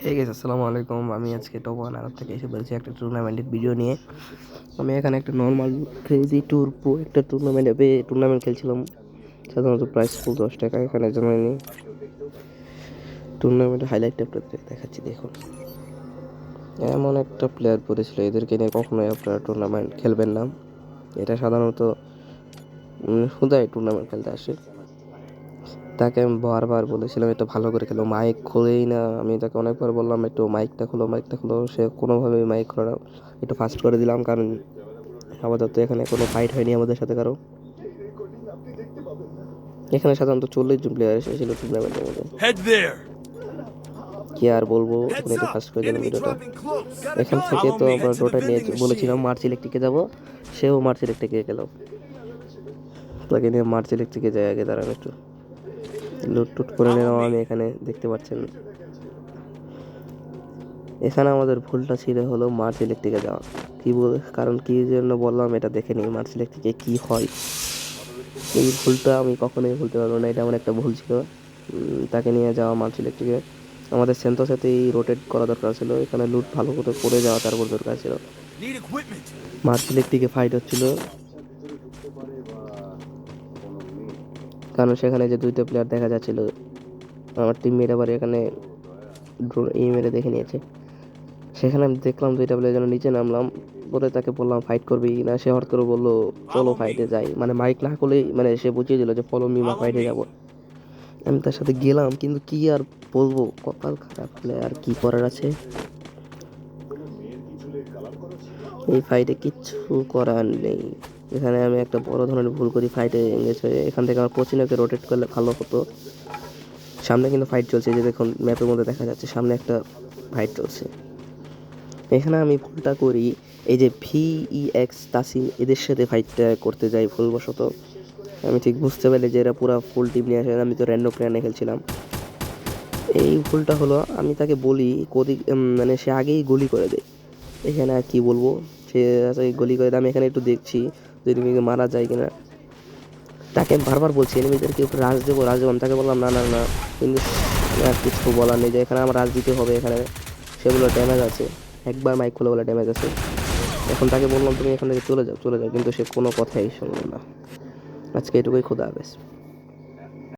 Hey guys, আসসালামু আলাইকুম। আমি আজকে টপ ওয়ান আরব থেকে এসে বলছি একটা টুর্নামেন্টের ভিডিও নিয়ে। আমি এখানে একটা নর্মাল ক্রেজি ট্যুর প্রো একটা টুর্নামেন্ট খেলছিলাম। সাধারণত প্রাইস ফুল 10 টাকা। এখানে জমাইনি টুর্নামেন্টের হাইলাইটটা আপনাদের দেখাচ্ছি, দেখুন। এমন একটা প্লেয়ার পড়েছিল, এদেরকে নিয়ে কখনোই আপনারা টুর্নামেন্ট খেলবেন না। এটা সাধারণত হুদাই টুর্নামেন্ট খেলতে আসে। তাকে আমি বারবার বলেছিলাম একটু ভালো করে খেলো, মাইক খোলেই না। আমি তাকে অনেকবার বললাম একটু মাইকটা খোলো, সে কোনোভাবেই মাইক খোলে না। একটু ফাস্ট করে দিলাম, কারণ আপাতত এখানে কোনো ফাইট হয়নি আমাদের সাথে কারো। এখানে সাধারণত 40 জন প্লেয়ার এসেছিল টুর্নামেন্টের মধ্যে। কি আর বলবো, এখন একটু ফাস্ট করে দিলাম ভিডিওটা। এখান থেকে তো আমরা ডোটা নিয়ে বলেছিলাম মার্চ ইলেকট্রিকে যাবো, সেও মার্চ ইলেকট্রিকে গেল। তাকে নিয়ে মার্চ ইলেকট্রিকে যাই আগে, দাঁড়ান একটু লুট করে নিলাম। আমি এখানে দেখতে পাচ্ছেন, এখানে আমাদের ভুলটা ছিল হলো মার্চ ইলেকট্রিকে যাওয়া। কারণ কি জন্য বললাম এটা দেখে নিই মার্চ ইলেকট্রিকে কি হয়। এই ভুলটা আমি কখনোই ভুলতে পারবো না, এটা আমার একটা ভুল ছিল। তাকে নিয়ে যাওয়া মার্চ ইলেকট্রিকে। আমাদের সেন্টোসাতেই রোটেট করা দরকার ছিল, এখানে লুট ভালো করে পড়ে যাওয়া তারপর দরকার ছিল। মার্চ ইলেকট্রিকে ফাইট হচ্ছিল, কারণ সেখানে যে 2টা প্লেয়ার দেখা যাচ্ছিল। আমার টিমমেট আবার এখানে মেরে দেখে নিয়েছে। সেখানে আমি দেখলাম 2টা প্লেয়ার যেন নিচে নামলাম, পরে তাকে বললাম ফাইট করবি না, সে হঠাৎ করে বললো চলো ফাইটে যাই। মানে মাইক না করলেই মানে সে বুঝিয়ে দিল যে ফলো মি, মা ফাইটে যাবো। আমি তার সাথে গেলাম, কিন্তু কি আর বলবো, কপাল খারাপ, প্লেয়ার কি করার আছে। এই ফাইটে কিচ্ছু করার নেই। এখানে আমি একটা বড় ধরনের ভুল করি, ফাইটে এঙ্গেজ হয়ে। এখান থেকে আমার কোচিনকে রোটেট করলে ভালো হতো। সামনে কিন্তু ফাইট চলছে, যে দেখুন ম্যাপের মধ্যে দেখা যাচ্ছে সামনে একটা ফাইট চলছে। এখানে আমি ভুলটা করি, এই যে ভিইএক্স তাসিম এদের সাথে ফাইটটা করতে যাই ভুলবশত। আমি ঠিক বুঝতে পারি যে এরা পুরো ফুল টিম নিয়ে আসে, আমি তো র্যান্ডম প্লেয়ার নিয়ে খেলছিলাম। এই ভুলটা হলো, আমি তাকে বলি মানে সে আগেই গুলি করে দেয়। এখানে আর কি বলবো, সে গুলি করে দেয়। আমি এখানে একটু দেখছি যে এনিমিকে মারা যায় কিনা। তাকে বারবার বলছি এনিমিদেরকে উপরে রাজ দেবো। আমি তাকে বললাম না না না, কিন্তু আর কিছু বলার নেই, যে এখানে আমার রাজ দিতে হবে। এখানে সেগুলো ড্যামেজ আছে, একবার মাইক খুলে বলে ড্যামেজ আছে। এখন তাকে বললাম তুমি এখান থেকে চলে যাও, কিন্তু সে কোনো কথাই শুনল না। আজকে এটুকুই, খোদা হাফেজ।